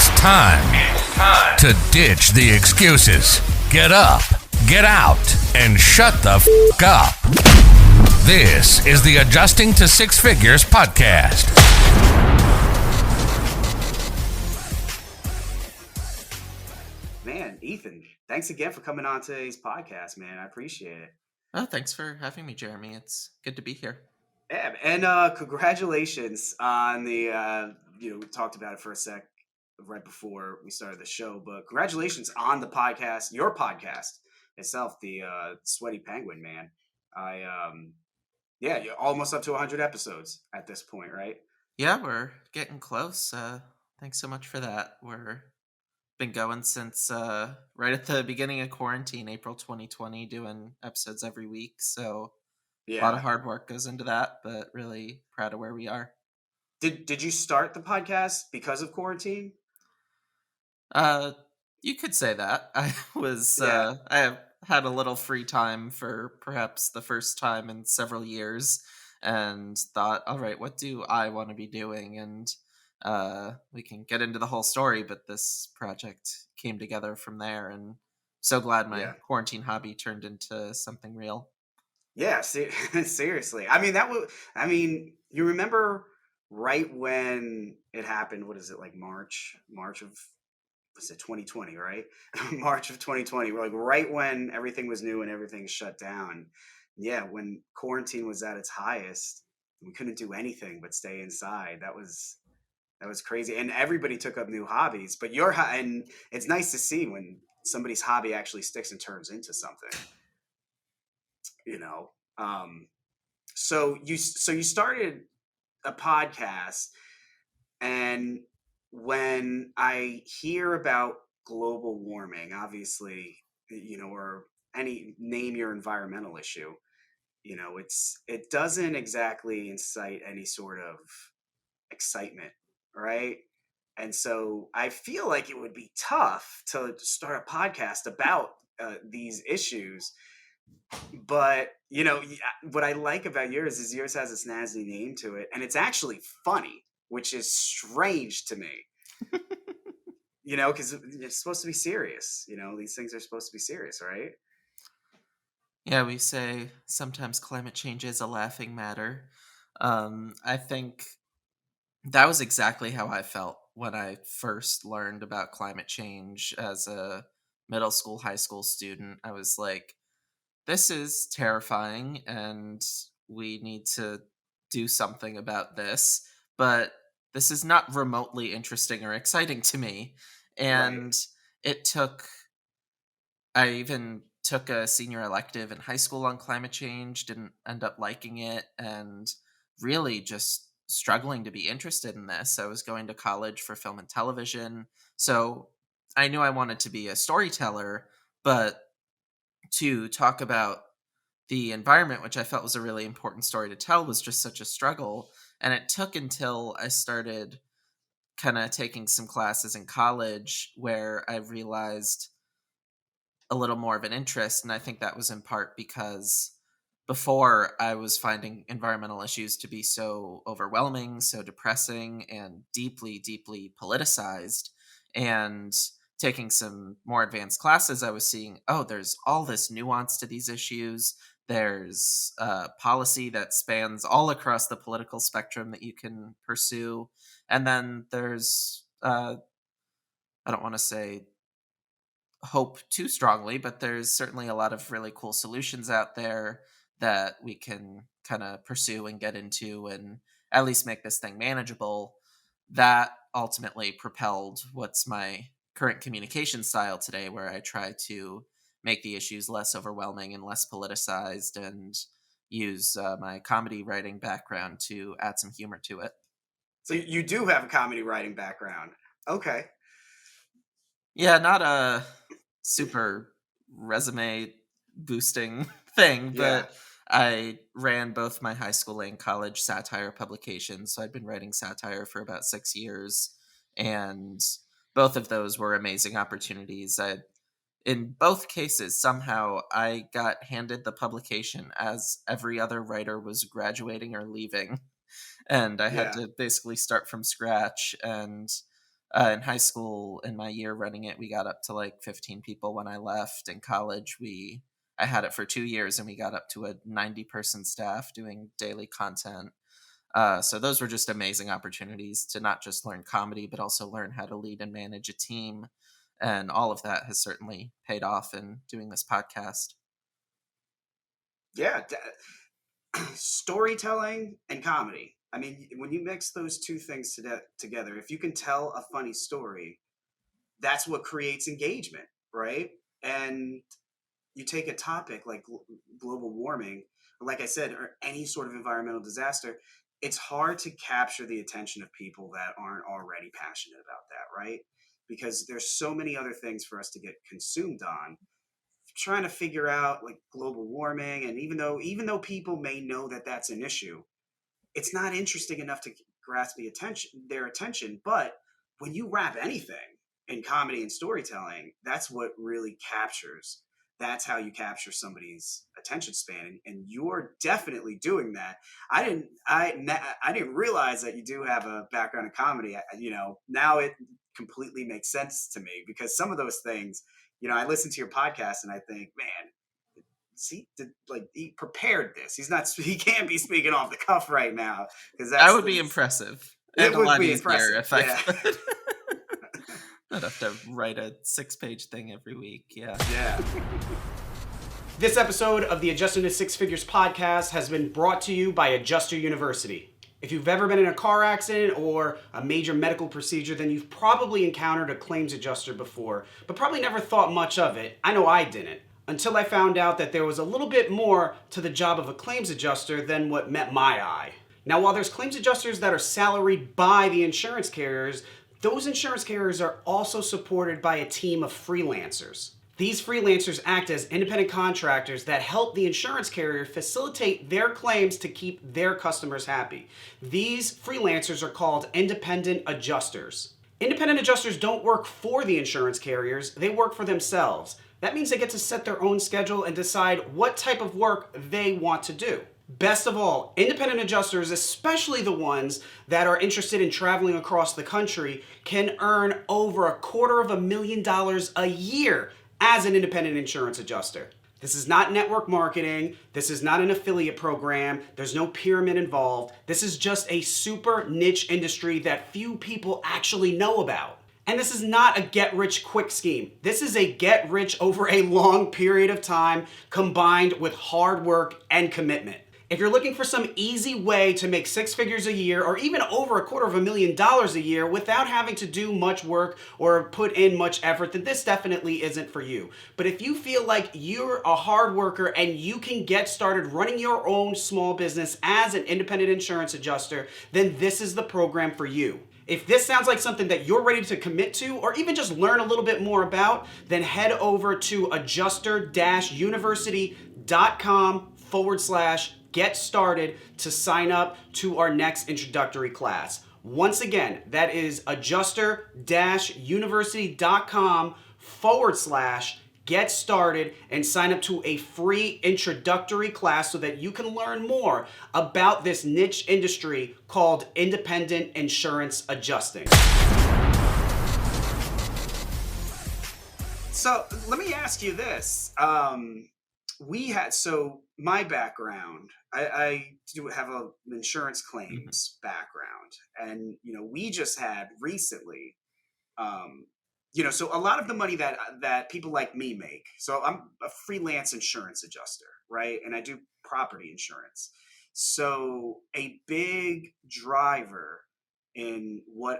It's time to ditch the excuses. Get up, get out, and shut the f*** up. This is the Adjusting to Six Figures podcast. Man, Ethan, thanks again for coming on today's podcast, man. I appreciate it. Oh, thanks for having me, Jeremy. It's good to be here. Yeah, and congratulations on the, we talked about it for a sec right before we started the show, but congratulations on the podcast, your podcast itself, the Sweaty Penguin, man. You're almost up to 100 episodes at this point, right? Yeah, we're getting close. Thanks so much for that. We're been going since right at the beginning of quarantine, April 2020, doing episodes every week. So a lot of hard work goes into that, but really proud of where we are. Did you start the podcast because of quarantine? You could say that. I was I have had a little free time for perhaps the first time in several years, and thought, all right, what do I want to be doing? And we can get into the whole story, but this project came together from there, and so glad my quarantine hobby turned into something real. Yeah, seriously. You remember right when it happened, what is it, like March of, was it 2020, right? March of 2020. We're like right when everything was new and everything shut down. Yeah, when quarantine was at its highest, we couldn't do anything but stay inside. That was crazy. And everybody took up new hobbies, but and it's nice to see when somebody's hobby actually sticks and turns into something. So you started a podcast, and when I hear about global warming, obviously, or name your environmental issue, it doesn't exactly incite any sort of excitement, right? And so I feel like it would be tough to start a podcast about these issues. But, what I like about yours is yours has a snazzy name to it, and it's actually funny, which is strange to me. Because it's supposed to be serious. These things are supposed to be serious, right? Yeah, we say sometimes climate change is a laughing matter. I think that was exactly how I felt when I first learned about climate change as a middle school, high school student. I was like, this is terrifying and we need to do something about this, but this is not remotely interesting or exciting to me. And I even took a senior elective in high school on climate change, didn't end up liking it, and really just struggling to be interested in this. I was going to college for film and television, so I knew I wanted to be a storyteller, but to talk about the environment, which I felt was a really important story to tell, was just such a struggle. And it took until I started kind of taking some classes in college where I realized a little more of an interest. And I think that was in part because before I was finding environmental issues to be so overwhelming, so depressing, and deeply, deeply politicized. And taking some more advanced classes, I was seeing, there's all this nuance to these issues. There's policy that spans all across the political spectrum that you can pursue. And then there's, I don't want to say hope too strongly, but there's certainly a lot of really cool solutions out there that we can kind of pursue and get into and at least make this thing manageable. That ultimately propelled what's my current communication style today, where I try to make the issues less overwhelming and less politicized, and use my comedy writing background to add some humor to it. So you do have a comedy writing background. Okay. Yeah, not a super resume boosting thing, but I ran both my high school and college satire publications. So I'd been writing satire for about 6 years, and both of those were amazing opportunities. In both cases, somehow I got handed the publication as every other writer was graduating or leaving. And I had to basically start from scratch. And In high school, in my year running it, we got up to like 15 people when I left. In college, I had it for 2 years, and we got up to a 90-person staff doing daily content. So those were just amazing opportunities to not just learn comedy, but also learn how to lead and manage a team. And all of that has certainly paid off in doing this podcast. Yeah, storytelling and comedy. I mean, when you mix those two things together, if you can tell a funny story, that's what creates engagement, right? And you take a topic like global warming, or like I said, or any sort of environmental disaster, it's hard to capture the attention of people that aren't already passionate about that, right? Because there's so many other things for us to get consumed on. Trying to figure out like global warming, and even though people may know that that's an issue, it's not interesting enough to grasp their attention. But when you wrap anything in comedy and storytelling, that's what really captures. That's how you capture somebody's attention span, and you're definitely doing that. I didn't realize that you do have a background in comedy. Now it completely makes sense to me, because some of those things, I listen to your podcast and I think, man, he prepared this. He can't be speaking off the cuff right now, because that would be impressive. It And a would lot be easier impressive, if I could. I'd have to write a 6-page thing every week. Yeah. This episode of the Adjusting to Six Figures podcast has been brought to you by Adjuster University. If you've ever been in a car accident or a major medical procedure, then you've probably encountered a claims adjuster before, but probably never thought much of it. I know I didn't, until I found out that there was a little bit more to the job of a claims adjuster than what met my eye. Now, while there's claims adjusters that are salaried by the insurance carriers, those insurance carriers are also supported by a team of freelancers. These freelancers act as independent contractors that help the insurance carrier facilitate their claims to keep their customers happy. These freelancers are called independent adjusters. Independent adjusters don't work for the insurance carriers, they work for themselves. That means they get to set their own schedule and decide what type of work they want to do. Best of all, independent adjusters, especially the ones that are interested in traveling across the country, can earn over $250,000 a year as an independent insurance adjuster. This is not network marketing. This is not an affiliate program. There's no pyramid involved. This is just a super niche industry that few people actually know about. And this is not a get-rich-quick scheme. This is a get-rich over a long period of time combined with hard work and commitment. If you're looking for some easy way to make 6 figures a year or even over $250,000 a year without having to do much work or put in much effort, then this definitely isn't for you. But if you feel like you're a hard worker and you can get started running your own small business as an independent insurance adjuster, then this is the program for you. If this sounds like something that you're ready to commit to or even just learn a little bit more about, then head over to adjuster-university.com/get started to sign up to our next introductory class. Once again, that is adjuster-university.com/get started and sign up to a free introductory class so that you can learn more about this niche industry called independent insurance adjusting. So let me ask you this. My background, I do have an insurance claims background, and we just had recently, so a lot of the money that people like me make. So I'm a freelance insurance adjuster, right? And I do property insurance. So a big driver in what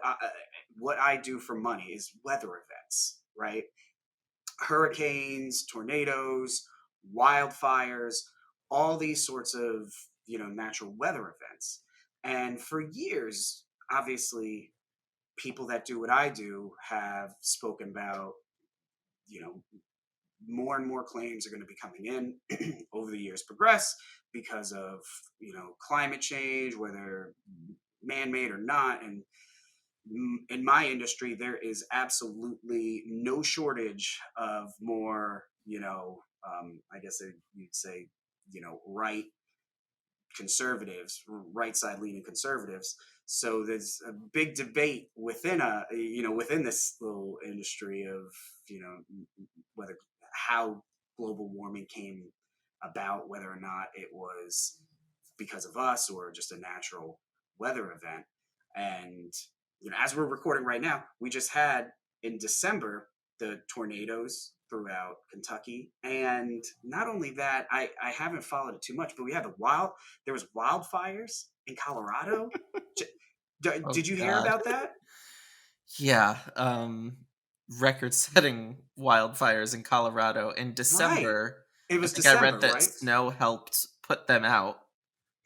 I do for money is weather events, right? Hurricanes, tornadoes, wildfires, all these sorts of, natural weather events. And for years, obviously, people that do what I do have spoken about, more and more claims are going to be coming in over the years progress because of, climate change, whether man-made or not. And in my industry, there is absolutely no shortage of more, I guess you'd say, right side leaning conservatives So there's a big debate within within this little industry of, whether how global warming came about, whether or not it was because of us or just a natural weather event. And as we're recording right now, we just had in December the tornadoes throughout Kentucky, and not only that, I haven't followed it too much, but there was wildfires in Colorado. Oh Did you hear God. about that? Yeah. Record-setting wildfires in Colorado in Right. December. It I was think I December, read that right? snow helped put them out.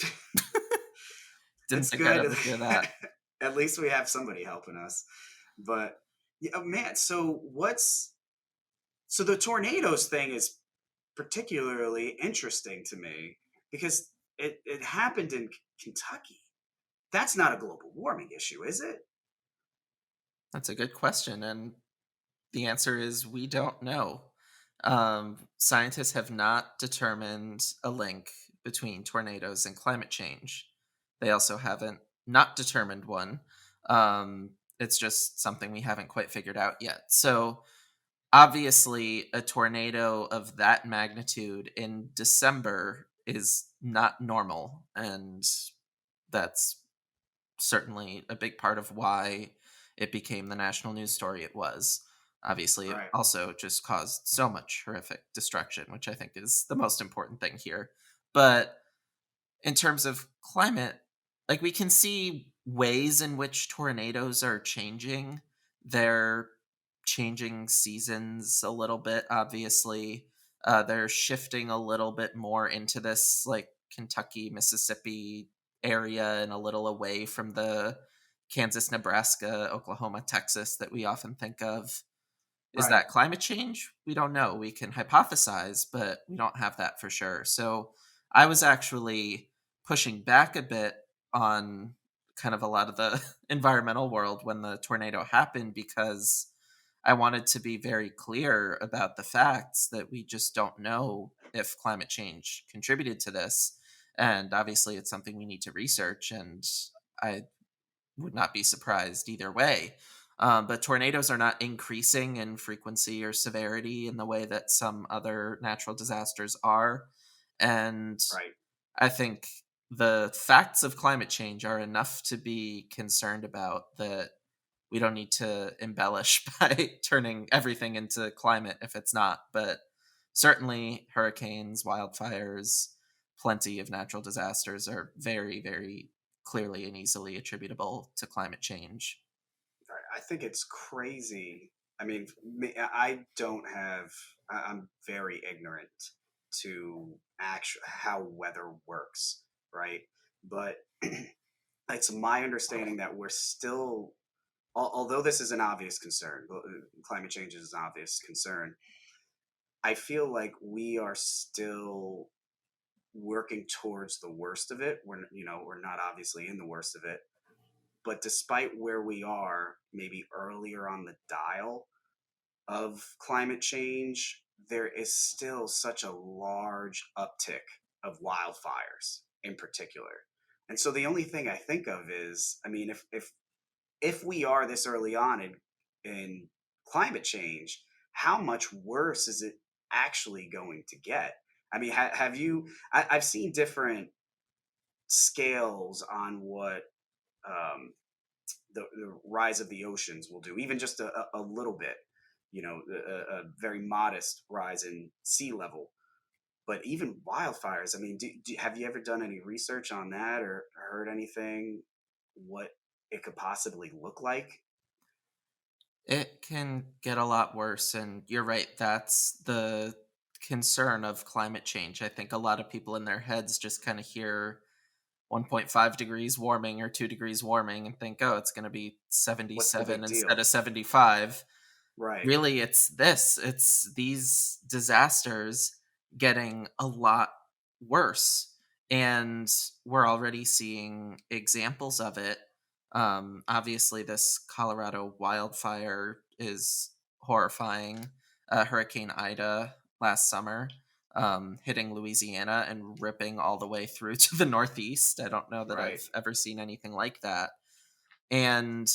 Didn't That's think I'd good. ever hear that. At least we have somebody helping us. But yeah, man, so the tornadoes thing is particularly interesting to me because it happened in Kentucky. That's not a global warming issue, is it? That's a good question, and the answer is we don't know. Scientists have not determined a link between tornadoes and climate change. They also haven't not determined one. It's just something we haven't quite figured out yet. So, obviously, a tornado of that magnitude in December is not normal, and that's certainly a big part of why it became the national news story it was. Obviously, it Right. also just caused so much horrific destruction, which I think is the most important thing here. But in terms of climate, like we can see ways in which tornadoes are changing. They're changing seasons a little bit, obviously. They're shifting a little bit more into this like Kentucky, Mississippi area and a little away from the Kansas, Nebraska, Oklahoma, Texas that we often think of. Is Right. that climate change? We don't know. We can hypothesize, but we don't have that for sure. So I was actually pushing back a bit on kind of a lot of the environmental world when the tornado happened because I wanted to be very clear about the facts that we just don't know if climate change contributed to this. And obviously, it's something we need to research. And I would not be surprised either way. But tornadoes are not increasing in frequency or severity in the way that some other natural disasters are. And Right. I think the facts of climate change are enough to be concerned about that we don't need to embellish by turning everything into climate if it's not. But certainly, hurricanes, wildfires, plenty of natural disasters are very, very clearly and easily attributable to climate change. I think it's crazy. I mean, I don't have. I'm very ignorant to actual how weather works, right? But it's my understanding that we're still, although this is an obvious concern, climate change is an obvious concern. I feel like we are still working towards the worst of it. We're not obviously in the worst of it, but despite where we are, maybe earlier on the dial of climate change, there is still such a large uptick of wildfires in particular. And so the only thing I think of is, I mean, if we are this early on in climate change, how much worse is it actually going to get? I mean, have you? I've seen different scales on what um, the rise of the oceans will do, even just a little bit, a very modest rise in sea level. But even wildfires, I mean, have you ever done any research on that or heard anything what it could possibly look like? It can get a lot worse, and you're right. That's the concern of climate change. I think a lot of people in their heads just kind of hear 1.5 degrees warming or 2 degrees warming and think, oh, it's going to be What's the 77 big instead deal? of 75. Right. Really, it's these disasters getting a lot worse. And we're already seeing examples of it. Obviously, this Colorado wildfire is horrifying. Hurricane Ida last summer hitting Louisiana and ripping all the way through to the Northeast. I don't know that Right. I've ever seen anything like that. And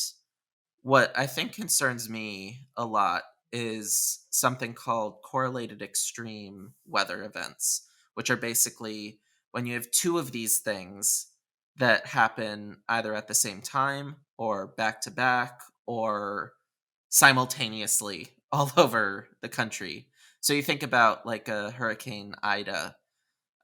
what I think concerns me a lot is something called correlated extreme weather events, which are basically when you have two of these things that happen either at the same time or back to back or simultaneously all over the country. So you think about like a Hurricane Ida.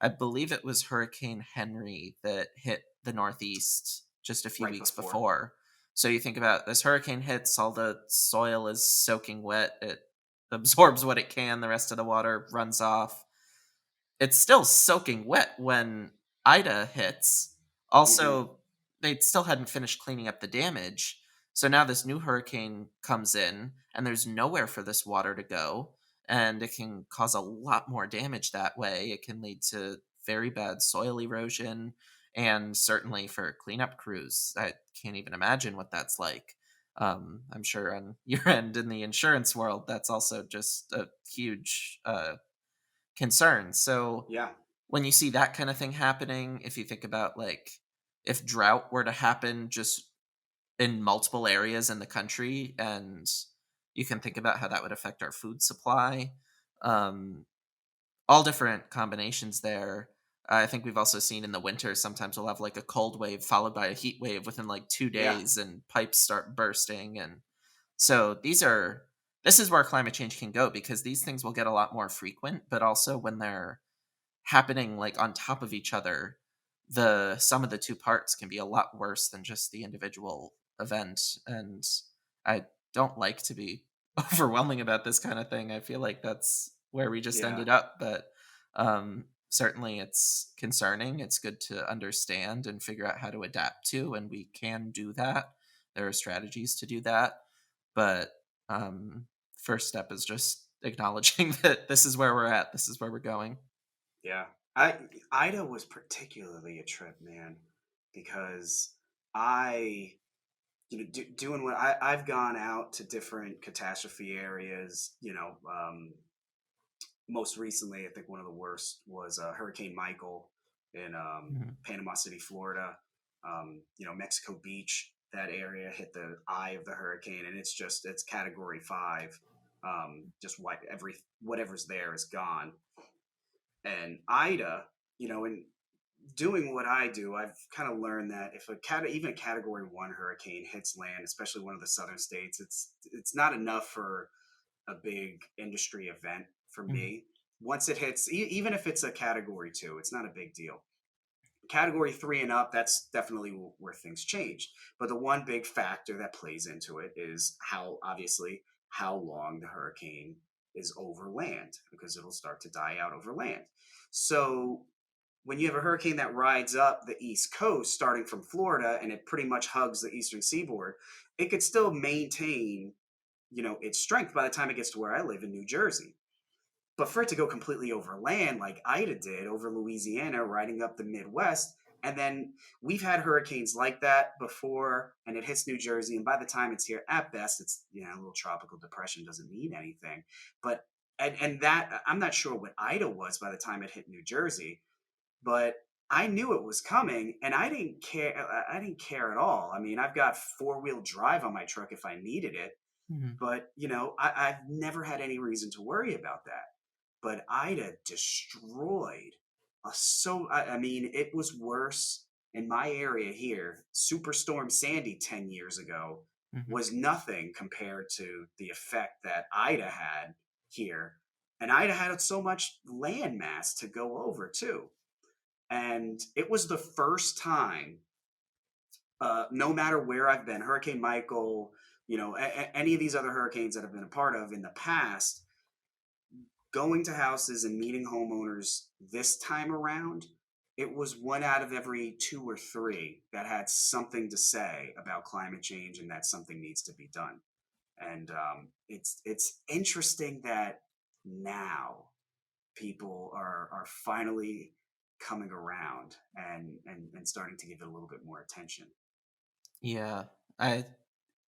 I believe it was Hurricane Henry that hit the Northeast just a few Right weeks before. before. So you think about this hurricane hits, all the soil is soaking wet, it absorbs what it can, the rest of the water runs off. It's still soaking wet when Ida hits. Hmm. Also, they still hadn't finished cleaning up the damage. So now this new hurricane comes in, and there's nowhere for this water to go. And it can cause a lot more damage that way. It can lead to very bad soil erosion. And certainly for cleanup crews, I can't even imagine what that's like. I'm sure on your end in the insurance world, that's also just a huge concern. So Yeah. when you see that kind of thing happening, if you think about like if drought were to happen just in multiple areas in the country, and you can think about how that would affect our food supply, um, all different combinations there. I think we've also seen in the winter sometimes we'll have like a cold wave followed by a heat wave within like two Yeah. days, and pipes start bursting. And so this is where climate change can go, because these things will get a lot more frequent, but also when they're happening like on top of each other, the sum of the two parts can be a lot worse than just the individual event. And I don't like to be overwhelming about this kind of thing. I feel like that's where we just Yeah. ended up, but certainly it's concerning. It's good to understand and figure out how to adapt to, and we can do that. There are strategies to do that, but um first step is just acknowledging that this is where we're at, this is where we're going. Yeah. I Ida was particularly a trip, man, because I, doing what I've gone out to different catastrophe areas. Most recently, I think one of the worst was Hurricane Michael in Mhm. Panama City, Florida. Mexico Beach, that area hit the eye of the hurricane, and it's Category 5. Just whatever's there is gone. And Ida, and doing what I do, I've kind of learned that if even a Category 1 hurricane hits land, especially one of the southern states, it's not enough for a big industry event for Mhm. me. Once it hits, even if it's a Category 2, it's not a big deal. Category 3 and up, that's definitely where things change. But the one big factor that plays into it is how long the hurricane is over land, because it'll start to die out over land. So when you have a hurricane that rides up the East Coast, starting from Florida, and it pretty much hugs the eastern seaboard, it could still maintain, its strength by the time it gets to where I live in New Jersey. But for it to go completely over land, like Ida did over Louisiana, riding up the Midwest, and then we've had hurricanes like that before, and it hits New Jersey, and by the time it's here, at best, it's a little tropical depression, doesn't mean anything. But and that I'm not sure what Ida was by the time it hit New Jersey, but I knew it was coming, and I didn't care. I didn't care at all. I mean, I've got four-wheel drive on my truck if I needed it, Mhm. but I've never had any reason to worry about that. But Ida destroyed I mean, it was worse in my area here. Superstorm Sandy 10 years ago Mhm. was nothing compared to the effect that Ida had here. And Ida had so much land mass to go over too. And it was the first time, no matter where I've been, Hurricane Michael, any of these other hurricanes that I've been a part of in the past, going to houses and meeting homeowners this time around, it was one out of every two or three that had something to say about climate change and that something needs to be done. And it's interesting that now people are finally coming around and starting to give it a little bit more attention. Yeah, I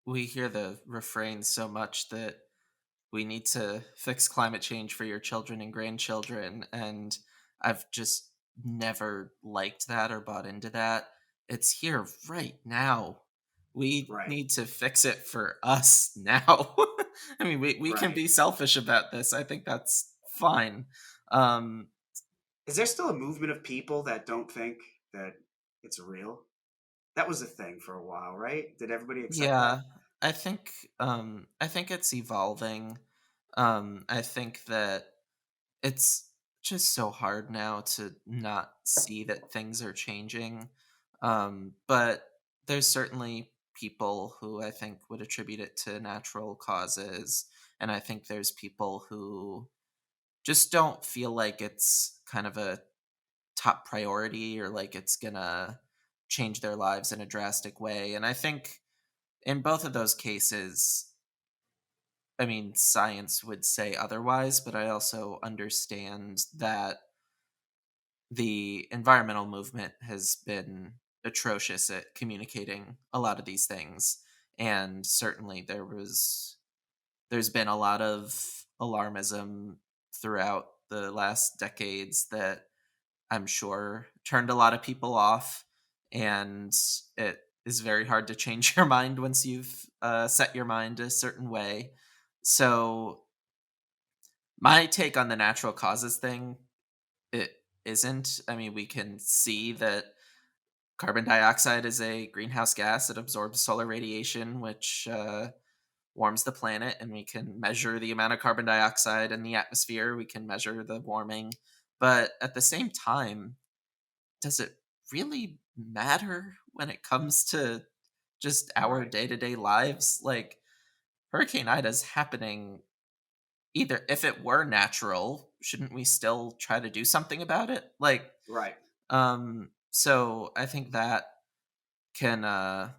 we hear the refrain so much that we need to fix climate change for your children and grandchildren, and I've just never liked that or bought into that. It's here right now. We Right. need to fix it for us now. I mean, we can Right. be selfish about this. I think that's fine. Um, Is there still a movement of people that don't think that it's real? That was a thing for a while, right? Did everybody accept yeah, that? I think it's evolving. I think that it's just so hard now to not see that things are changing. But there's certainly people who I think would attribute it to natural causes. And I think there's people who just don't feel like it's kind of a top priority or like it's gonna change their lives in a drastic way. And I think in both of those cases, I mean, science would say otherwise, but I also understand that the environmental movement has been atrocious at communicating a lot of these things. And certainly there's been a lot of alarmism throughout the last decades that I'm sure turned a lot of people off. And it is very hard to change your mind once you've set your mind a certain way. So my take on the natural causes thing, it isn't. I mean, we can see that carbon dioxide is a greenhouse gas. It absorbs solar radiation, which warms the planet, and we can measure the amount of carbon dioxide in the atmosphere. We can measure the warming. But at the same time, does it really matter when it comes to just our Right. day to day lives? Like, Hurricane Ida is happening. Either if it were natural, shouldn't we still try to do something about it? Like, Right. so I think that can I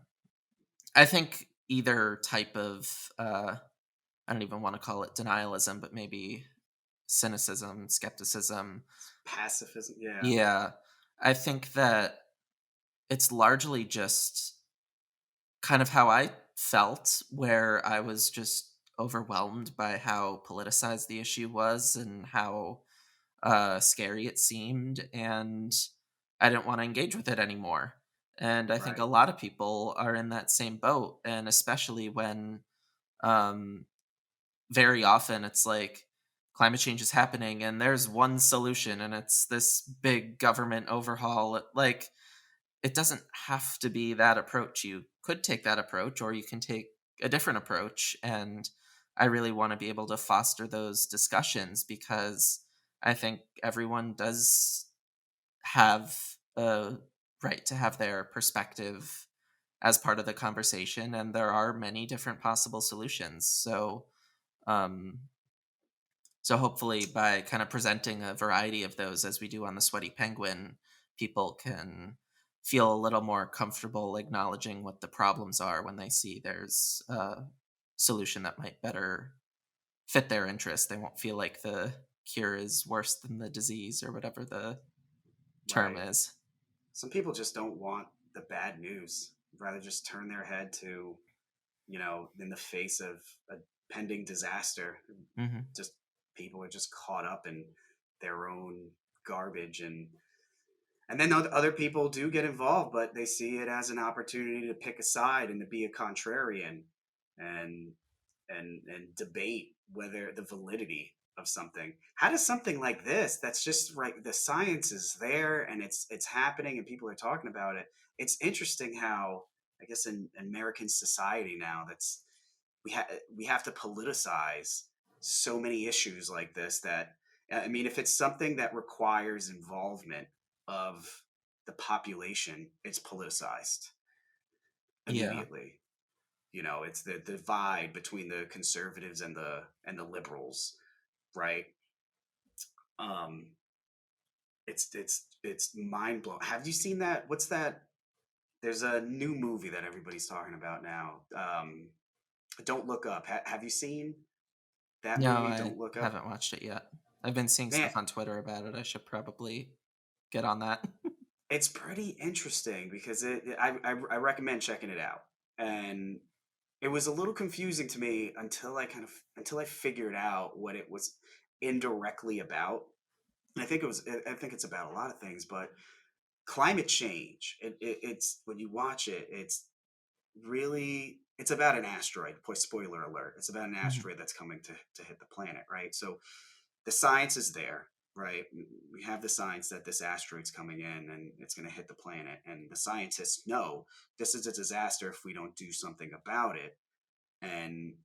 think either type of I don't even want to call it denialism, but maybe cynicism, skepticism. Pacifism. Yeah. Yeah. I think that it's largely just kind of how I felt, where I was just overwhelmed by how politicized the issue was and how scary it seemed, and I didn't want to engage with it anymore. And I think a Right. lot of people are in that same boat, and especially when um, very often it's like climate change is happening and there's one solution and it's this big government overhaul. Like, it doesn't have to be that approach. You could take that approach or you can take a different approach. And I really want to be able to foster those discussions because I think everyone does have a right to have their perspective as part of the conversation. And there are many different possible solutions. Um, so hopefully by kind of presenting a variety of those as we do on the Sweaty Penguin, people can feel a little more comfortable acknowledging what the problems are when they see there's a solution that might better fit their interest. They won't feel like the cure is worse than the disease or whatever the term Right. is. Some people just don't want the bad news. Rather just turn their head to, in the face of a pending disaster. Hmm. Just people are just caught up in their own garbage, and then other people do get involved, but they see it as an opportunity to pick a side and to be a contrarian, and and debate whether the validity of something. How does something like this, that's just right, the science is there and it's happening and people are talking about it. It's interesting how, I guess, in American society now, that's we have to politicize so many issues like this, that I mean, if it's something that requires involvement of the population, it's politicized Yeah. immediately. It's the divide between the conservatives and the liberals, right? um it's mind blowing. Have you seen that? What's that? There's a new movie that everybody's talking about now. Don't Look Up. Have you seen that No, movie, I Don't Look Up? haven't watched it yet. I've been seeing Man, stuff on Twitter about it. I should probably get on that. it's pretty interesting because I recommend checking it out. And it was a little confusing to me until I figured out what it was indirectly about. And I think it's about a lot of things, but climate change. It's when you watch it, really, it's about an asteroid. Spoiler alert, it's about an Mhm. asteroid that's coming to hit the planet, right? So the science is there, right? We have the science that this asteroid's coming in and it's going to hit the planet, and the scientists know this is a disaster if we don't do something about it. And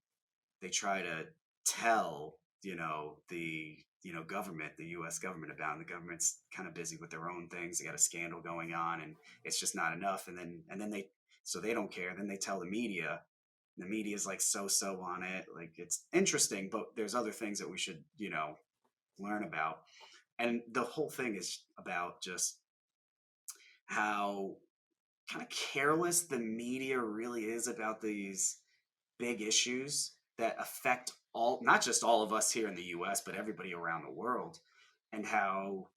they try to tell, the government, the US government, about it. And the government's kind of busy with their own things. They got a scandal going on and it's just not enough. And then they don't care. Then they tell the media. The media is like so on it. Like, it's interesting, but there's other things that we should, learn about. And the whole thing is about just how kind of careless the media really is about these big issues that affect all, not just all of us here in the US, but everybody around the world, and how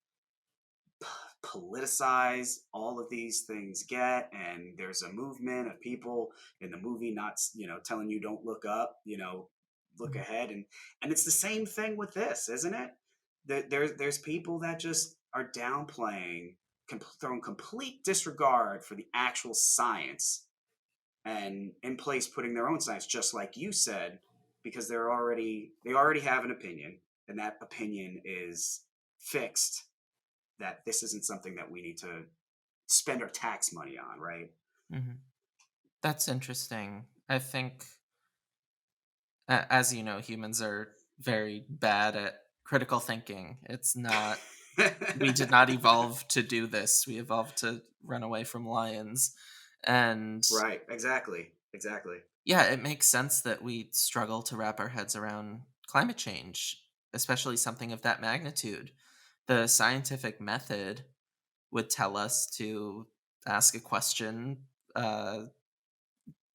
politicized all of these things get. And there's a movement of people in the movie not, telling you don't look up, look Mhm. ahead. And it's the same thing with this, isn't it? There's people that just are downplaying, throwing complete disregard for the actual science, and in place putting their own science, just like you said, because they already have an opinion, and that opinion is fixed, that this isn't something that we need to spend our tax money on, right? Mhm. That's interesting. I think, as you know, humans are very bad at critical thinking. It's not, we did not evolve to do this. We evolved to run away from lions. And Right, exactly. yeah, it makes sense that we struggle to wrap our heads around climate change, especially something of that magnitude. The scientific method would tell us to ask a question, uh,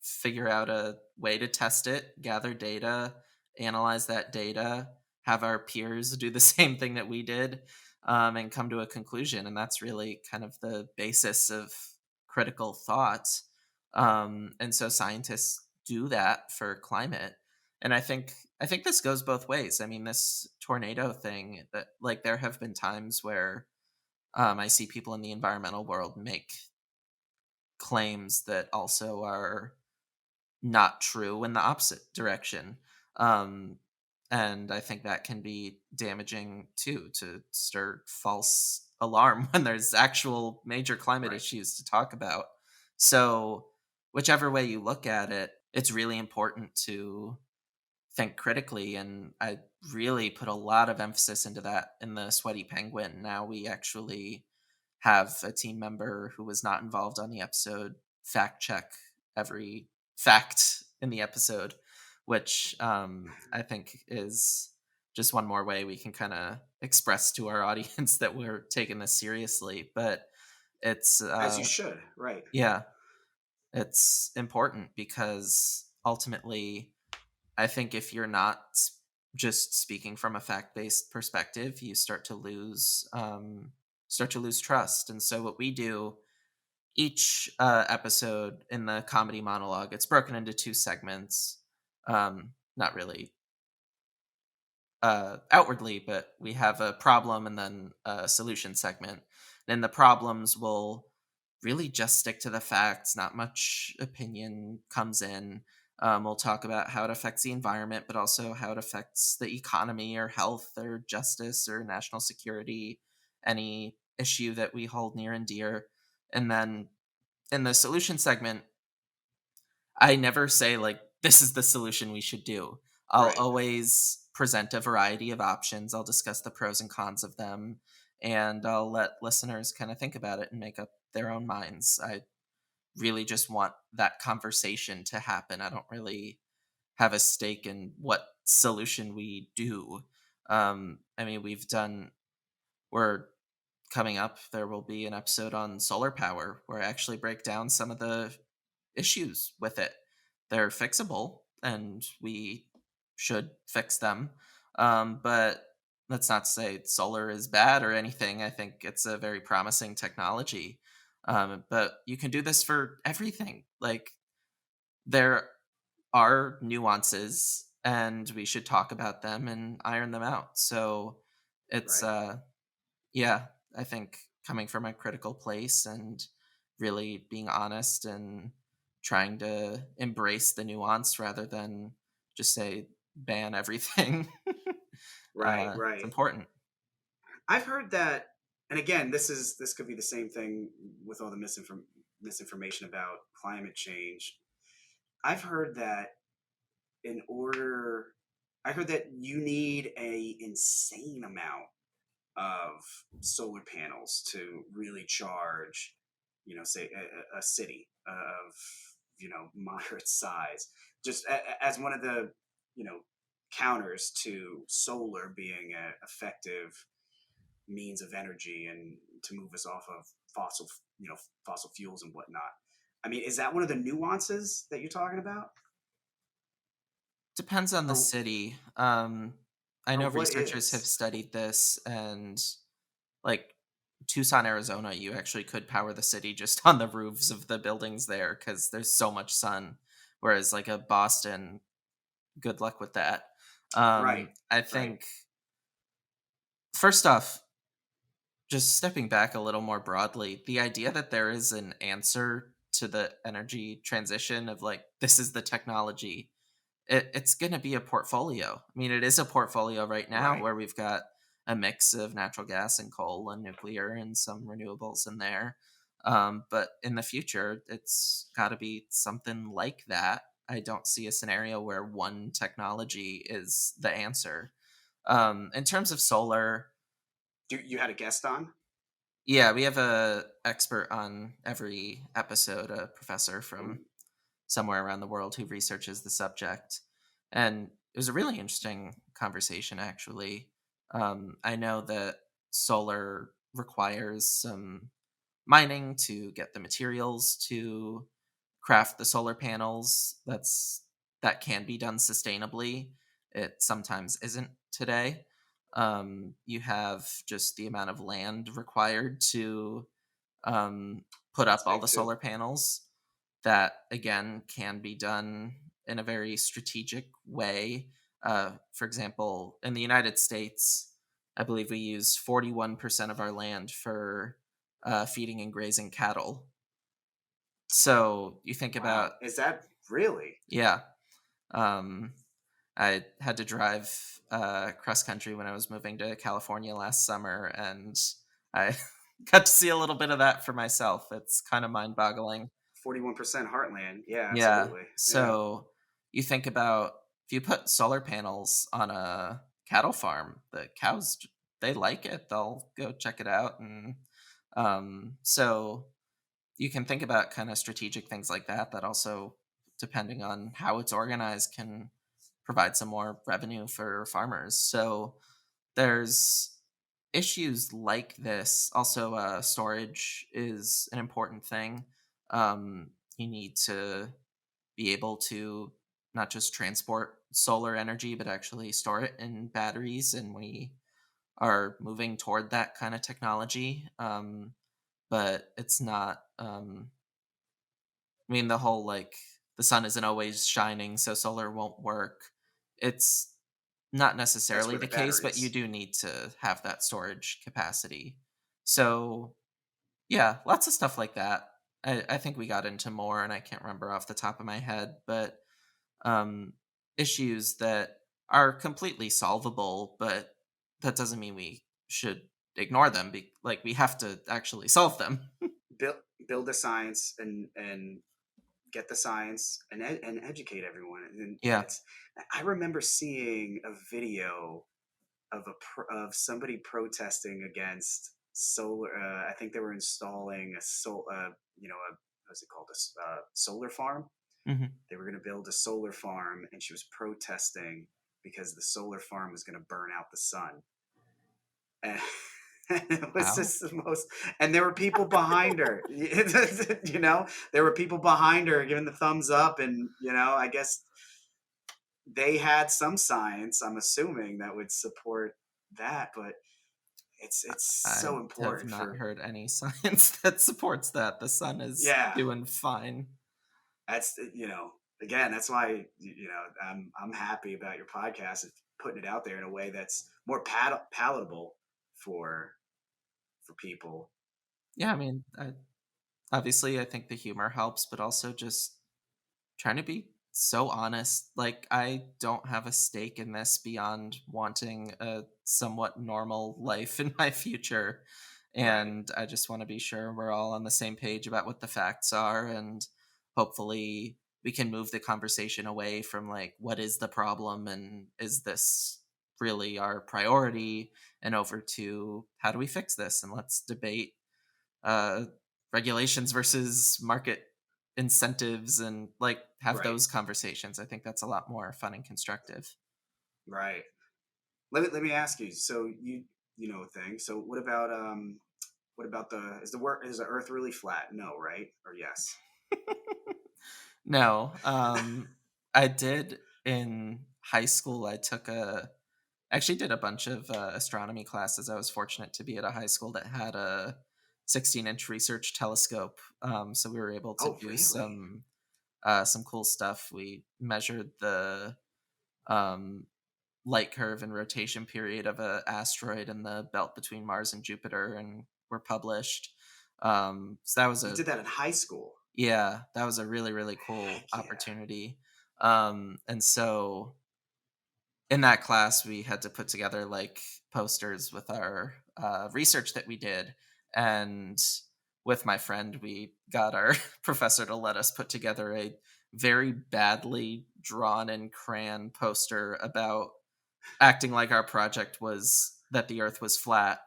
figure out a way to test it, gather data, analyze that data, have our peers do the same thing that we did, and come to a conclusion. And that's really kind of the basis of critical thought. And so scientists do that for climate. And I think this goes both ways. I mean, this tornado thing, that like there have been times where I see people in the environmental world make claims that also are not true in the opposite direction. Um, and I think that can be damaging too, to stir false alarm when there's actual major climate Right. issues to talk about. So, whichever way you look at it, it's really important to think critically. And I really put a lot of emphasis into that in the Sweaty Penguin. Now we actually have a team member who was not involved on the episode fact check every fact in the episode, which I think is just one more way we can kind of express to our audience that we're taking this seriously. But it's, As you should, right? yeah, it's important because ultimately, I think if you're not just speaking from a fact-based perspective, you start to lose trust. And so, what we do each episode in the comedy monologue, it's broken into two segments. Not really outwardly, but we have a problem and then a solution segment. And the problems will really just stick to the facts, not much opinion comes in. We'll talk about how it affects the environment, but also how it affects the economy or health or justice or national security, any issue that we hold near and dear. And then in the solution segment, I never say like this is the solution we should do. I'll Right. always present a variety of options. I'll discuss the pros and cons of them, and I'll let listeners kind of think about it and make up their own minds. I really just want that conversation to happen. I don't really have a stake in what solution we do. I mean, we're coming up, there will be an episode on solar power where I actually break down some of the issues with it. They're fixable and we should fix them. But that's not to say solar is bad or anything. I think it's a very promising technology. But you can do this for everything. Like, there are nuances and we should talk about them and iron them out. So it's, Right. yeah, I think coming from a critical place and really being honest and trying to embrace the nuance rather than just say ban everything. It's Right. important. I've heard that, and again, this could be the same thing with all the misinformation about climate change. I've heard that in order, I heard that you need a insane amount of solar panels to really charge, say a city of moderate size, just as one of the counters to solar being an effective means of energy and to move us off of fossil fuels and whatnot. I mean, is that one of the nuances that you're talking about, Depends on the or city. I or know what researchers have is? studied this, and like Tucson, Arizona, you actually could power the city just on the roofs of the buildings there because there's so much sun. Whereas like a Boston, good luck with that. Right, I right. think first off, just stepping back a little more broadly, the idea that there is an answer to the energy transition of like this is the technology, it's going to be a portfolio. I mean, it is a portfolio right now Right. where we've got a mix of natural gas and coal and nuclear and some renewables in there. But in the future, it's got to be something like that. I don't see a scenario where one technology is the answer. In terms of solar, You had a guest on? yeah, we have a expert on every episode, a professor from Ooh, somewhere around the world who researches the subject. And it was a really interesting conversation, actually. I know that solar requires some mining to get the materials to craft the solar panels. That can be done sustainably. It sometimes isn't today. You have just the amount of land required to um, put up that's all big the too. solar panels. That again can be done in a very strategic way. For example, in the United States, I believe we use 41% of our land for feeding and grazing cattle. So you think about, Wow, is that really? yeah, um, I had to drive cross country when I was moving to California last summer, and I got to see a little bit of that for myself. It's kind of mind boggling. 41% heartland. Yeah, Yeah. absolutely. Yeah. So you think about if you put solar panels on a cattle farm, the cows, they like it. They'll go check it out. And so you can think about kind of strategic things like that, that also, depending on how it's organized, can provide some more revenue for farmers. So there's issues like this. Also, storage is an important thing. You need to be able to not just transport solar energy, but actually store it in batteries. And we are moving toward that kind of technology. But it's not, I mean, the whole like the sun isn't always shining, so solar won't work. It's not That's necessarily where the the case, but you batteries. do need to have that storage capacity. So, yeah, lots of stuff like that. I think we got into more, and I can't remember off the top of my head, but um, issues that are completely solvable, but that doesn't mean we should ignore them. Like, we have to actually solve them. build build the science and get the science and educate everyone. And Yeah. it's, I remember seeing a video of of somebody protesting against solar. I think they were installing a what's it called, a solar farm. Hmm. They were going to build a solar farm, and she was protesting because the solar farm was going to burn out the sun. And it was Wow. just the most, and there were people behind her. There were people behind her giving the thumbs up, and I guess they had some science, I'm assuming, that would support that. But it's I so have important not for, heard any science that supports that. The sun is yeah. doing fine. That's again, that's why I'm happy about your podcast and putting it out there in a way that's more palatable for people. Yeah, I mean, obviously, I think the humor helps, but also just trying to be so honest. Like, I don't have a stake in this beyond wanting a somewhat normal life in my future. Right. And I just want to be sure we're all on the same page about what the facts are. And hopefully we can move the conversation away from, like, what is the problem and is this really our priority, and over to how do we fix this, and let's debate uh, regulations versus market incentives, and like have Right. those conversations. I think that's a lot more fun and constructive. Right. Let me ask you. So you know a thing. So what about the is the Earth really flat? No, right? Or yes? No, I did in high school. I took a actually did a bunch of astronomy classes. I was fortunate to be at a high school that had a 16-inch research telescope, so we were able to Oh, do really? some cool stuff. We measured the um, light curve and rotation period of a asteroid in the belt between Mars and Jupiter, and were published. So that was You a did that in high school. yeah, that was a really really cool Heck yeah. opportunity. And so in that class we had to put together like posters with our research that we did, and with my friend we got our professor to let us put together a very badly drawn in crayon poster about acting like our project was that the earth was flat,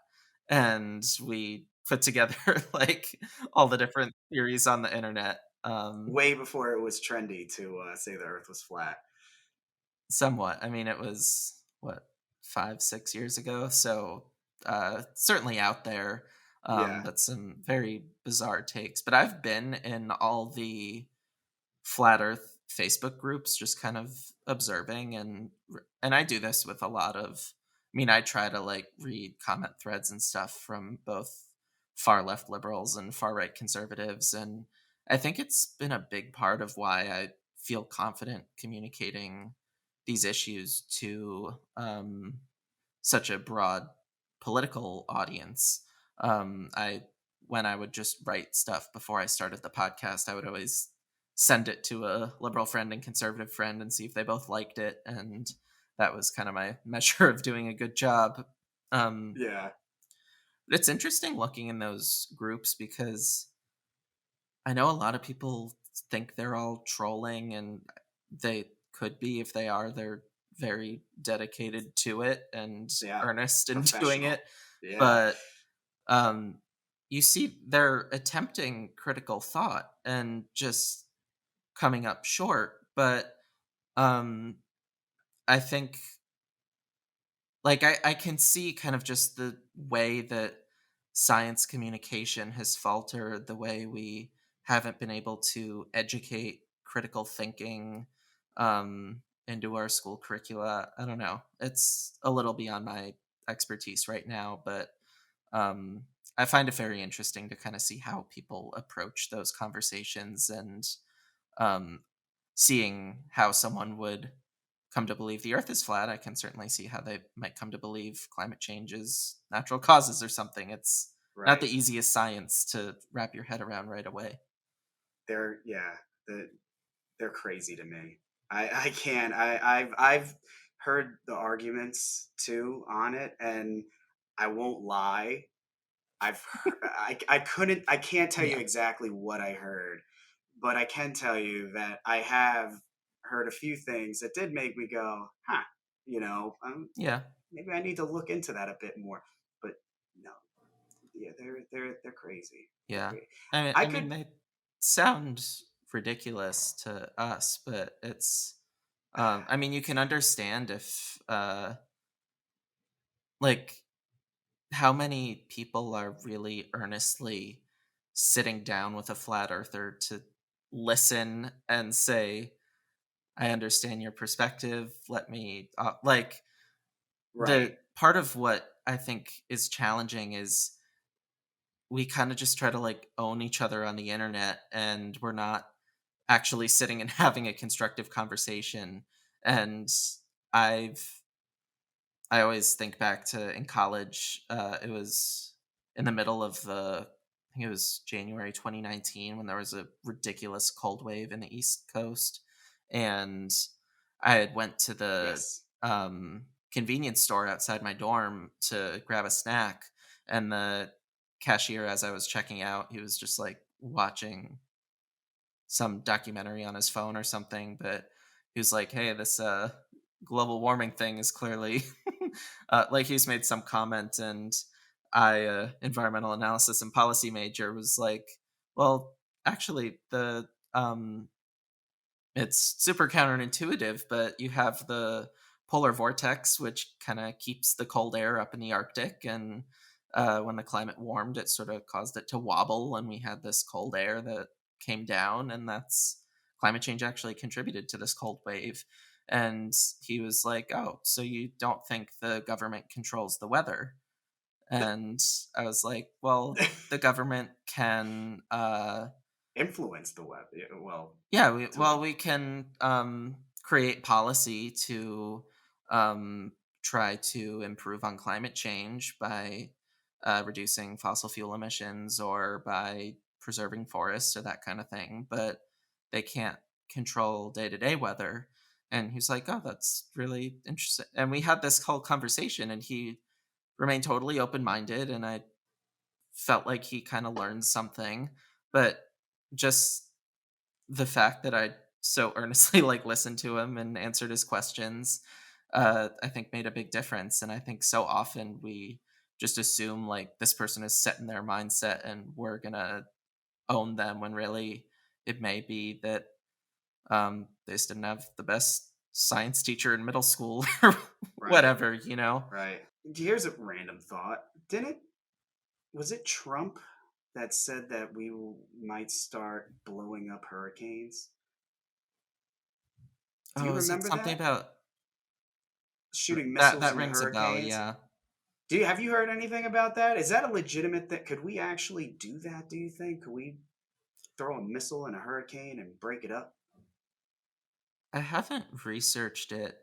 and we put together like all the different theories on the internet. Way before it was trendy to say the Earth was flat. Somewhat. I mean, it was what, 5 6 years ago, so certainly out there. Yeah. But some very bizarre takes. But I've been in all the flat earth Facebook groups, just kind of observing, and I do this with a lot of, I mean, I try to like read comment threads and stuff from both far left liberals and far right conservatives, and I think it's been a big part of why I feel confident communicating these issues to such a broad political audience. I When I would just write stuff before I started the podcast, I would always send it to a liberal friend and conservative friend and see if they both liked it, and that was kind of my measure of doing a good job. Um, Yeah. but it's interesting looking in those groups because I know a lot of people think they're all trolling, and they could be. If they are, they're very dedicated to it and Yeah. earnest in doing Professional. it. Yeah. But um, you see, they're attempting critical thought and just coming up short. But um, I think, like, I can see kind of just the way that science communication has faltered, the way we haven't been able to educate critical thinking into our school curricula. I don't know. It's a little beyond my expertise right now, but um, I find it very interesting to kind of see how people approach those conversations, and um, seeing how someone would come to believe the earth is flat. I can certainly see how they might come to believe climate change is natural causes or something. It's not the Right. easiest science to wrap your head around right away. They're yeah. The, they're crazy to me. I can't. I've heard the arguments too on it, and I won't lie. I can't tell you Yeah. exactly what I heard, but I can tell you that I have heard a few things that did make me go, huh, Yeah. maybe I need to look into that a bit more. But no, yeah, they're crazy. They're Yeah. crazy. I I mean, could, they sound ridiculous to us, but it's, I mean, you can understand if, like, how many people are really earnestly sitting down with a flat earther to listen and say, I understand your perspective. Let me, like, right, the part of what I think is challenging is we kind of just try to like own each other on the internet, and we're not actually sitting and having a constructive conversation. And I've I always think back to in college. It was in the middle of the, I think it was January 2019 when there was a ridiculous cold wave in the East Coast, and I had went to the Yes. convenience store outside my dorm to grab a snack, and the cashier, as I was checking out, he was just like watching some documentary on his phone or something, but he was like, "Hey, this global warming thing is clearly like he's made some comment." And I, environmental analysis and policy major, was like, "Well, actually, the it's super counterintuitive, but you have the polar vortex, which kind of keeps the cold air up in the Arctic. And when the climate warmed, it sort of caused it to wobble, and we had this cold air that came down, and that's climate change actually contributed to this cold wave." And he was like, "Oh, so you don't think the government controls the weather?" And I was like, "Well, the government can Influence the web. Yeah, well, yeah, to a, we can create policy to try to improve on climate change by reducing fossil fuel emissions or by preserving forests or that kind of thing, but they can't control day to day weather." And he's like, "Oh, that's really interesting." And we had this whole conversation, and he remained totally open minded, and I felt like he kind of learned something, but just the fact that I so earnestly like listened to him and answered his questions, I think made a big difference. And I think so often we just assume like this person is set in their mindset and we're gonna own them, when really it may be that they just didn't have the best science teacher in middle school or right, whatever, you know. right. Here's a random thought. Didn't Was it Trump that said that might start blowing up hurricanes? Do you Oh, is it remember something that? about Shooting that? missiles That into rings a bell. hurricanes? Yeah. Have you heard anything about that? Is that a legitimate thing? Could we actually do that, do you think? Could we throw a missile in a hurricane and break it up? I haven't researched it.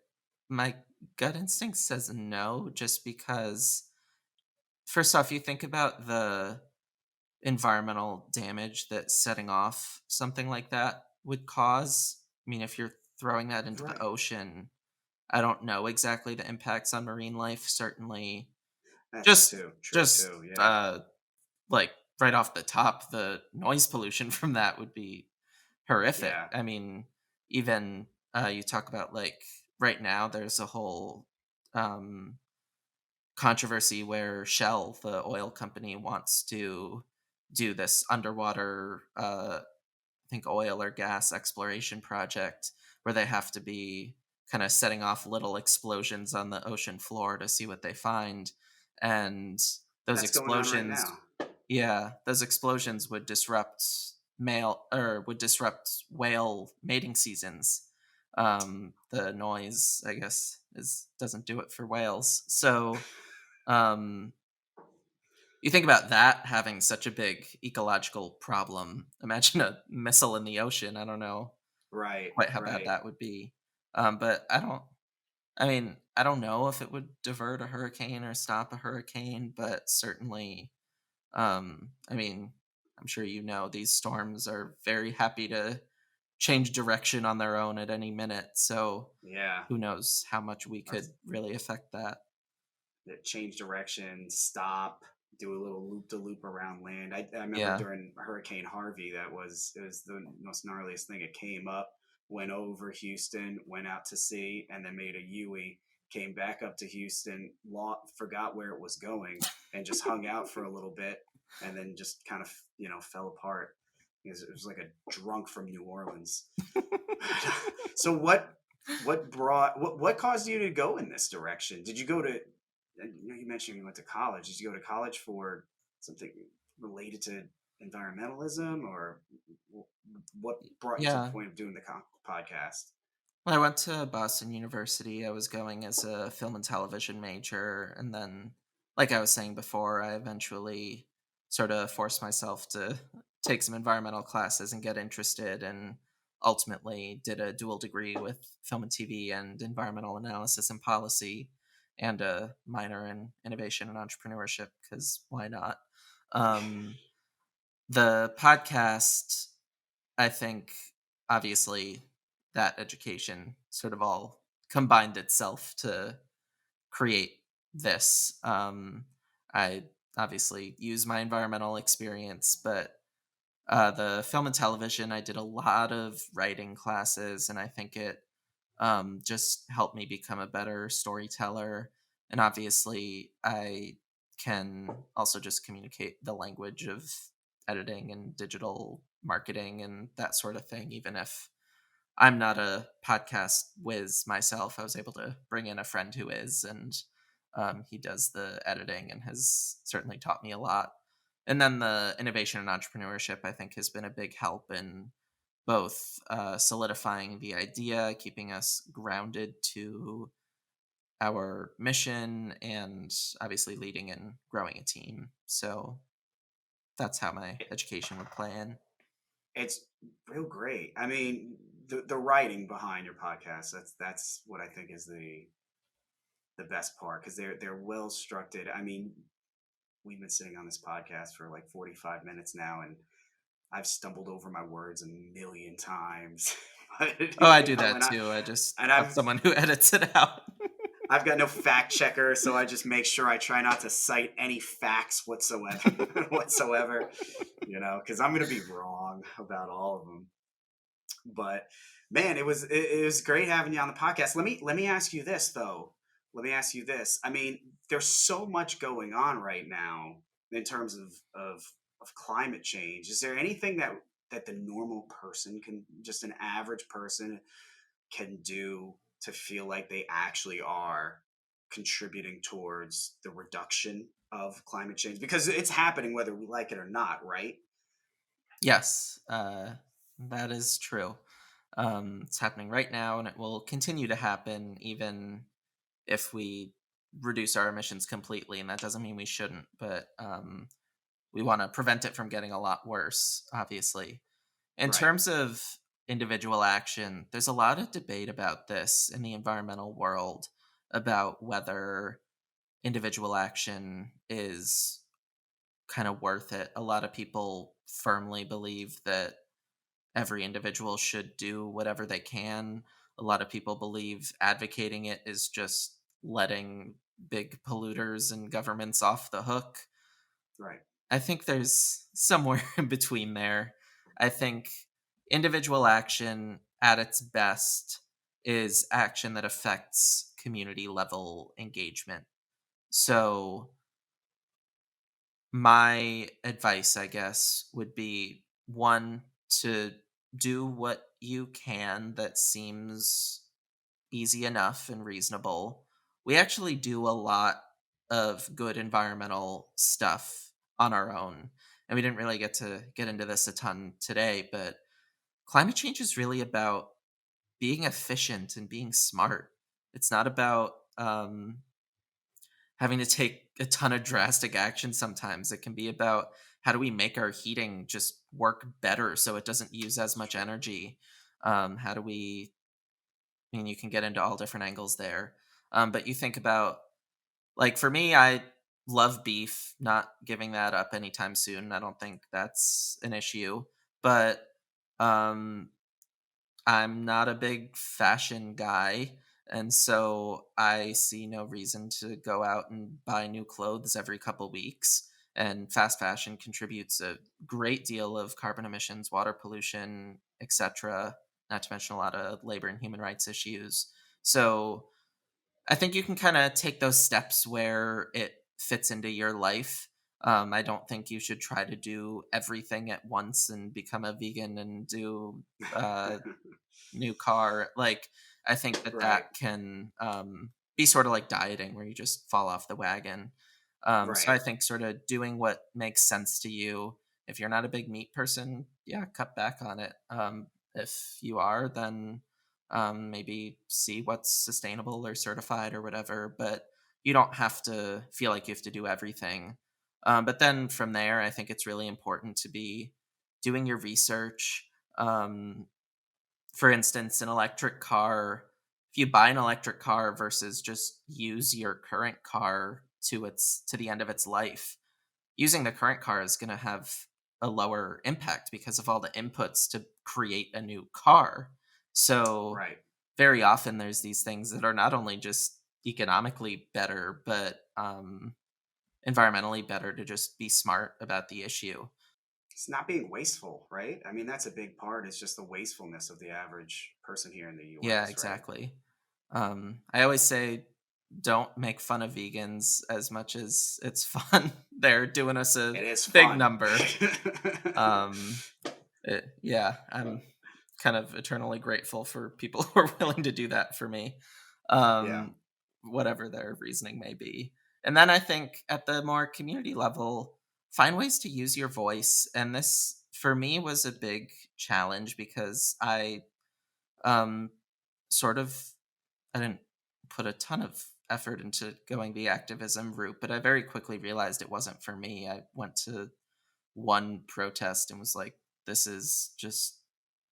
My gut instinct says no, just because, first off, you think about the environmental damage that setting off something like that would cause. I mean, if you're throwing that into the Right. ocean, I don't know exactly the impacts on marine life. Certainly, That's just too true just too. Yeah. like right off the top, the noise pollution from that would be horrific. Yeah. I mean, even you talk about like right now, there's a whole um, controversy where Shell, the oil company, wants to do this underwater, I think, oil or gas exploration project where they have to be kind of setting off little explosions on the ocean floor to see what they find. And those That's going on right explosions, now. yeah, those explosions would disrupt whale mating seasons. The noise, I guess, is doesn't do it for whales. So um, you think about that having such a big ecological problem. Imagine a missile in the ocean. I don't know Right. quite how bad Right. that would be. But I don't. I mean, I don't know if it would divert a hurricane or stop a hurricane, but certainly, I mean, I'm sure you know these storms are very happy to change direction on their own at any minute. So Yeah. who knows how much we Or could really affect that. change direction, stop, do a little loop to loop around land. I remember Yeah. during Hurricane Harvey, it was the most gnarliest thing. It came up, went over Houston, went out to sea, and then made a U-ey, came back up to Houston, forgot where it was going, and just hung out for a little bit, and then just kind of fell apart. It was like a drunk from New Orleans. So what caused you to go in this direction? Did you go to you mentioned you went to college. Did you go to college for something related to environmentalism, or what brought you to the Yeah. point of doing the podcast? When I went to Boston University, I was going as a film and television major. And then, like I was saying before, I eventually sort of forced myself to take some environmental classes and get interested, and ultimately did a dual degree with film and TV and environmental analysis and policy, and a minor in innovation and entrepreneurship, because why not? Um, The podcast, I think, obviously, that education sort of all combined itself to create this. I obviously use my environmental experience, but the film and television, I did a lot of writing classes, and I think it just helped me become a better storyteller. And obviously, I can also just communicate the language of editing and digital marketing and that sort of thing, even if I'm not a podcast whiz myself. I was able to bring in a friend who is, and he does the editing and has certainly taught me a lot. And then the innovation and entrepreneurship, I think, has been a big help in both solidifying the idea, keeping us grounded to our mission, and obviously leading and growing a team. So that's how my education would play in. It's real great. I mean, the writing behind your podcast, that's what I think is the best part, because they're well structured. I mean, we've been sitting on this podcast for like 45 minutes now, and I've stumbled over my words a million times. But, Oh, I do and that too. I just have I've someone who edits it out. I've got no fact checker, so I just make sure I try not to cite any facts whatsoever, because I'm gonna be wrong about all of them. But man, it was great having you on the podcast. Let me ask you this though. Let me ask you this. I mean, there's so much going on right now in terms of climate change. Is there anything that the normal person can, just an average person, can do to feel like they actually are contributing towards the reduction of climate change? Because it's happening whether we like it or not, right? Yes, that is true. It's happening right now, and it will continue to happen even if we reduce our emissions completely. And that doesn't mean we shouldn't, but we want to prevent it from getting a lot worse, obviously. In Right. terms of individual action, there's a lot of debate about this in the environmental world about whether individual action is kind of worth it. A lot of people firmly believe that every individual should do whatever they can. A lot of people believe advocating it is just letting big polluters and governments off the hook. Right. I think there's somewhere in between there. I think individual action at its best is action that affects community level engagement. So, my advice, I guess, would be one, to do what you can that seems easy enough and reasonable. We actually do a lot of good environmental stuff on our own. And we didn't really get to get into this a ton today, but climate change is really about being efficient and being smart. It's not about having to take a ton of drastic action sometimes. It can be about how do we make our heating just work better so it doesn't use as much energy. How do we, I mean, you can get into all different angles there. But you think about, like, for me, I love beef, not giving that up anytime soon. I don't think that's an issue. But um, I'm not a big fashion guy, and so I see no reason to go out and buy new clothes every couple weeks. And fast fashion contributes a great deal of carbon emissions, water pollution, etc. Not to mention a lot of labor and human rights issues. So I think you can kind of take those steps where it fits into your life. I don't think you should try to do everything at once and become a vegan and do new car. Like, I think that Right. that can be sort of like dieting, where you just fall off the wagon. So Right. I think sort of doing what makes sense to you. If you're not a big meat person, yeah, cut back on it. If you are, then maybe see what's sustainable or certified or whatever. But you don't have to feel like you have to do everything. But then from there, I think it's really important to be doing your research. Um, for instance, an electric car, if you buy an electric car versus just use your current car to the end of its life, using the current car is going to have a lower impact because of all the inputs to create a new car. So Right. very often there's these things that are not only just economically better, but environmentally better to just be smart about the issue. It's not being wasteful, right? I mean, that's a big part. It's just the wastefulness of the average person here in the Yeah, U.S., right? exactly. I always say don't make fun of vegans as much as it's fun. They're doing us a It is big fun. number. Um, yeah, I'm kind of eternally grateful for people who are willing to do that for me, Yeah. um, whatever their reasoning may be. And then I think at the more community level, find ways to use your voice. And this, for me, was a big challenge because um, sort of, I didn't put a ton of effort into going the activism route, but I very quickly realized it wasn't for me. I went to one protest and was like, this is just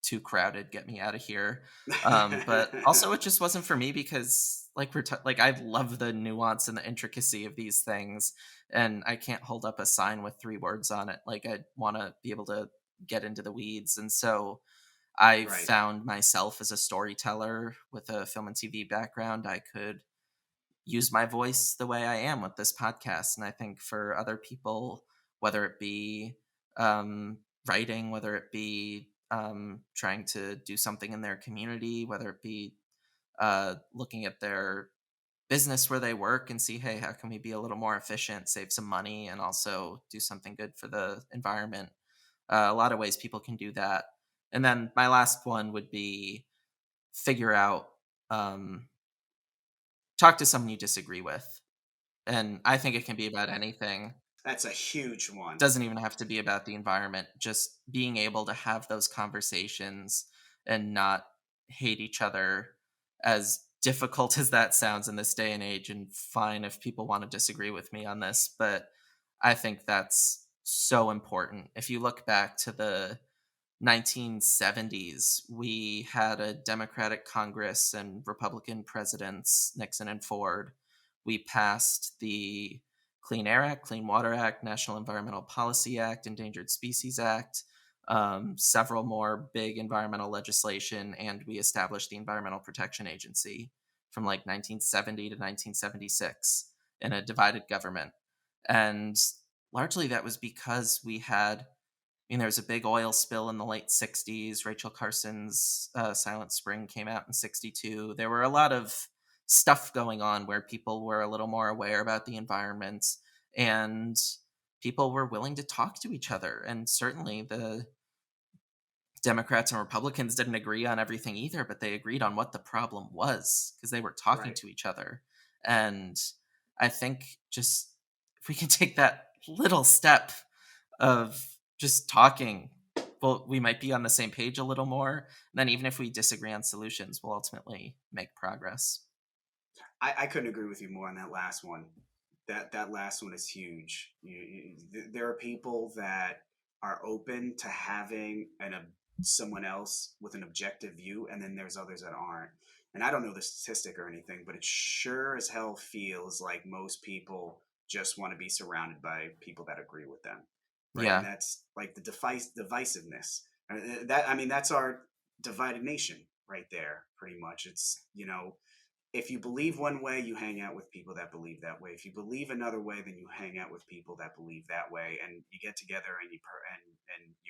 too crowded, get me out of here. But also it just wasn't for me because like like I love the nuance and the intricacy of these things, and I can't hold up a sign with 3 words on it. Like I want to be able to get into the weeds. And so I Right. found myself as a storyteller with a film and TV background. I could use my voice the way I am with this podcast. And I think for other people, whether it be writing, whether it be trying to do something in their community, whether it be looking at their business where they work and see, hey, how can we be a little more efficient, save some money, and also do something good for the environment? A lot of ways people can do that. And then my last one would be figure out, um, talk to someone you disagree with. And I think it can be about anything. That's a huge one. Doesn't even have to be about the environment. Just being able to have those conversations and not hate each other, as difficult as that sounds in this day and age. And fine if people want to disagree with me on this, but I think that's so important. If you look back to the 1970s, we had a Democratic Congress and Republican presidents, Nixon and Ford. We passed the Clean Air Act, Clean Water Act, National Environmental Policy Act, Endangered Species Act, several more big environmental legislation, and we established the Environmental Protection Agency from like 1970 to 1976 in a divided government. And largely that was because we had, there was a big oil spill in the late 60s. Rachel Carson's Silent Spring came out in 62. There were a lot of stuff going on where people were a little more aware about the environment, and people were willing to talk to each other. And certainly the Democrats and Republicans didn't agree on everything either, but they agreed on what the problem was because they were talking Right. to each other. And I think just if we can take that little step of just talking, well, we might be on the same page a little more. And then even if we disagree on solutions, we'll ultimately make progress. I couldn't agree with you more on that last one. That last one is huge. There are people that are open to having someone else with an objective view, and then there's others that aren't. And I don't know the statistic or anything, but it sure as hell feels like most people just want to be surrounded by people that agree with them, right? And Yeah. that's like the divisiveness. That, I mean, that's our divided nation right there, pretty much. It's, if you believe one way, you hang out with people that believe that way. If you believe another way, then you hang out with people that believe that way, and you get together and you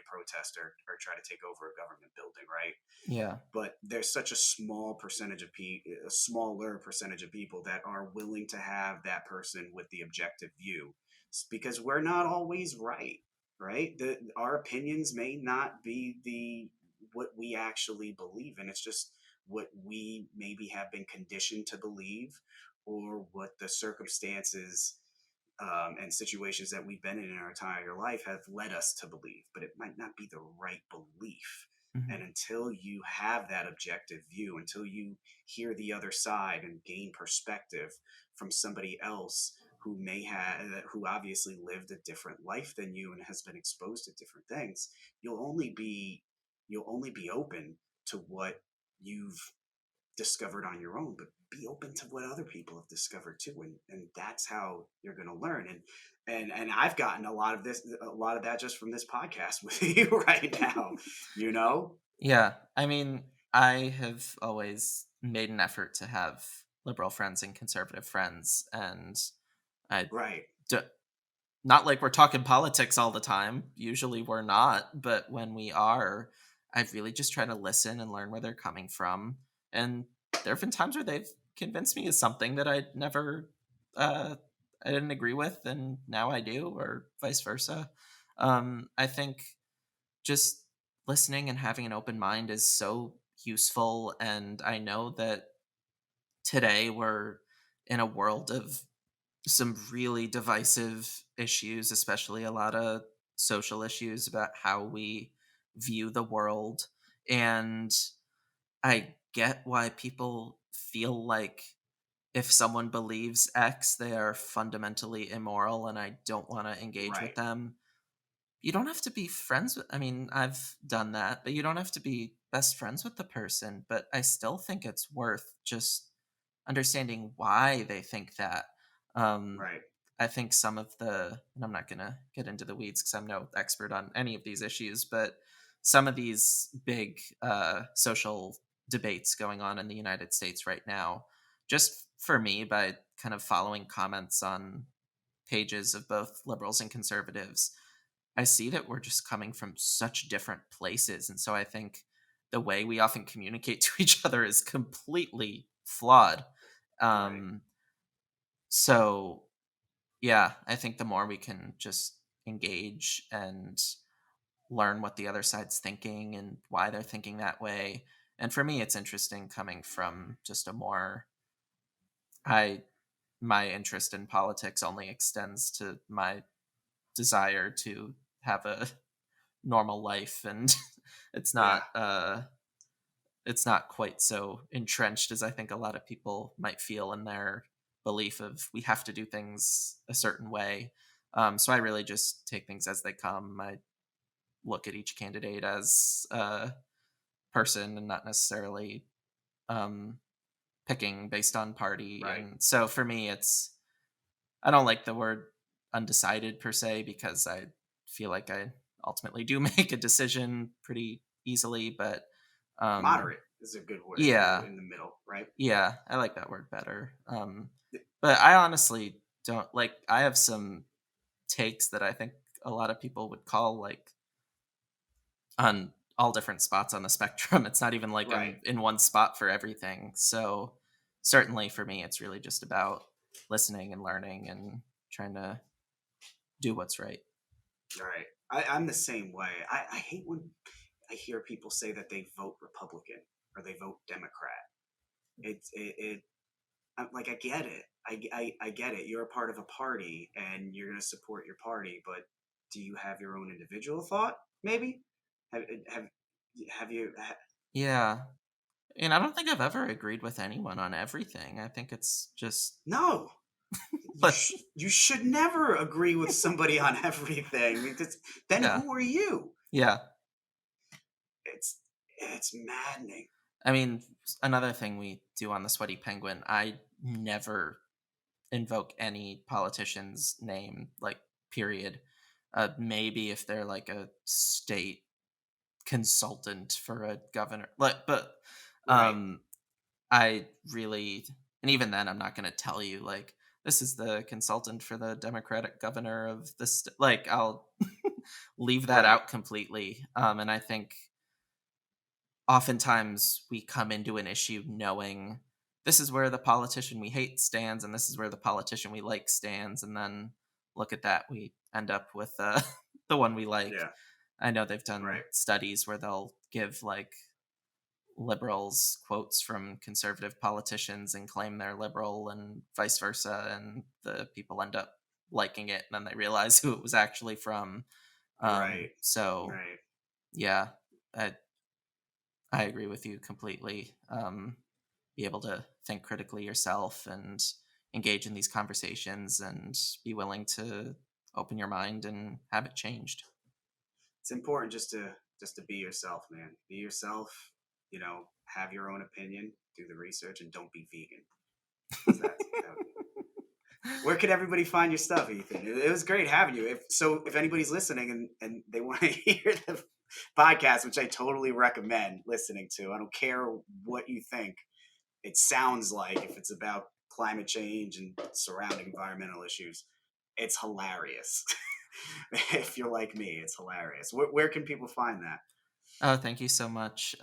protest or try to take over a government building, right? Yeah. But there's such a small percentage of people, a smaller percentage of people that are willing to have that person with the objective view, because we're not always right, right? Our opinions may not be what we actually believe, and it's just what we maybe have been conditioned to believe, or what the circumstances and situations that we've been in our entire life have led us to believe, but it might not be the right belief. Mhm. And until you have that objective view, until you hear the other side and gain perspective from somebody else who obviously lived a different life than you and has been exposed to different things, you'll only be open to what you've discovered on your own. But be open to what other people have discovered too, and that's how you're going to learn. And I've gotten a lot of that just from this podcast with you right now. Yeah, I mean, I have always made an effort to have liberal friends and conservative friends, and I Right. d- not like we're talking politics all the time. Usually we're not, but when we are, I've really just tried to listen and learn where they're coming from. And there have been times where they've convinced me of something that uh, I didn't agree with, and now I do, or vice versa. I think just listening and having an open mind is so useful. And I know that today we're in a world of some really divisive issues, especially a lot of social issues about how we view the world. And I get why people feel like if someone believes X, they are fundamentally immoral and I don't want to engage with Right. them. You don't have to be friends with, I mean, I've done that, but you don't have to be best friends with the person. But I still think it's worth just understanding why they think that. Um, Right. I think some of and I'm not going to get into the weeds because I'm no expert on any of these issues, but some of these big social debates going on in the United States right now, just for me, by kind of following comments on pages of both liberals and conservatives, I see that we're just coming from such different places. And so I think the way we often communicate to each other is completely flawed. Right. Um, so yeah, I think the more we can just engage and learn what the other side's thinking and why they're thinking that way. And for me, it's interesting coming from just a more, I, my interest in politics only extends to my desire to have a normal life. And it's Yeah. not, it's not quite so entrenched as I think a lot of people might feel in their belief of we have to do things a certain way. So I really just take things as they come. I look at each candidate as a person and not necessarily um, picking based on party. Right. And so for me, I don't like the word undecided per se because I feel like I ultimately do make a decision pretty easily. But um, Moderate is a good word. yeah, In the middle. Right. yeah, I like that word better. But I honestly don't like. I have some takes that I think a lot of people would call like on all different spots on the spectrum. It's not even like Right. I'm in one spot for everything. So certainly for me, it's really just about listening and learning and trying to do what's right. Right. I'm the same way. I hate when I hear people say that they vote Republican or they vote Democrat. I'm like, I get it. I get it. You're a part of a party and you're going to support your party, but do you have your own individual thought? Maybe have have you? Yeah. And I don't think I've ever agreed with anyone on everything. I think it's just, No. but You should never agree with somebody on everything because then yeah. who are you? Yeah. It's it's maddening. I mean, another thing we do on the Sweaty Penguin, I never invoke any politician's name, like, period. Maybe if they're like a state consultant for a governor, like, but Right. um, I really, and even then, I'm not going to tell you like this is the consultant for the Democratic governor of this. Like, I'll leave that Right. out completely. And I think oftentimes we come into an issue knowing this is where the politician we hate stands and this is where the politician we like stands, and then look at that, we end up with the one we like. Yeah. I know they've done Right. studies where they'll give like liberals quotes from conservative politicians and claim they're liberal and vice versa, and the people end up liking it and then they realize who it was actually from. Right. So Right. yeah, I, I agree with you completely. Be able to think critically yourself and engage in these conversations and be willing to open your mind and have it changed. It's important just to be yourself, man. Be yourself. Have your own opinion. Do the research and don't be vegan. Where could everybody find your stuff, Ethan? It was great having you. If anybody's listening and they want to hear the podcast, which I totally recommend listening to, I don't care what you think it sounds like, if it's about climate change and surrounding environmental issues, it's hilarious. If you're like me, it's hilarious. Where can people find that? Oh, thank you so much.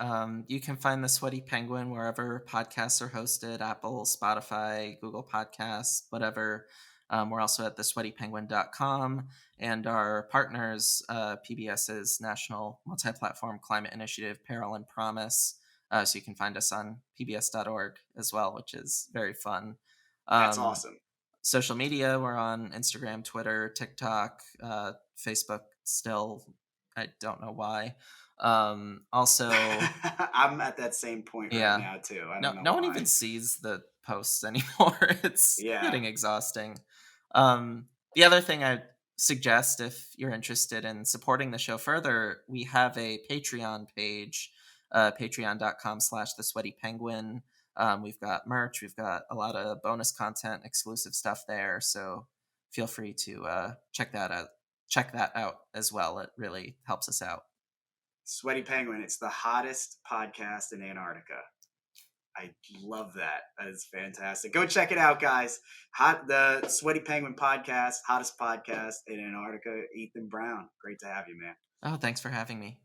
You can find the Sweaty Penguin wherever podcasts are hosted: Apple, Spotify, Google Podcasts, whatever. We're also at thesweatypenguin.com, and our partners, PBS's National Multi-Platform Climate Initiative, Peril and Promise. So you can find us on pbs.org as well, which is very fun. That's awesome. Social media, we're on Instagram, Twitter, TikTok, Facebook still. I don't know why. Also, I'm at that same point right now too. I don't know no one why. even sees the posts anymore. It's getting exhausting. The other thing I'd suggest, if you're interested in supporting the show further, we have a Patreon page, patreon.com/thesweatypenguin. We've got merch, we've got a lot of bonus content, exclusive stuff there. So feel free to check that out as well. It really helps us out. Sweaty Penguin, it's the hottest podcast in Antarctica. I love that. That is fantastic. Go check it out, guys. The Sweaty Penguin podcast, hottest podcast in Antarctica. Ethan Brown, great to have you, man. Oh, thanks for having me.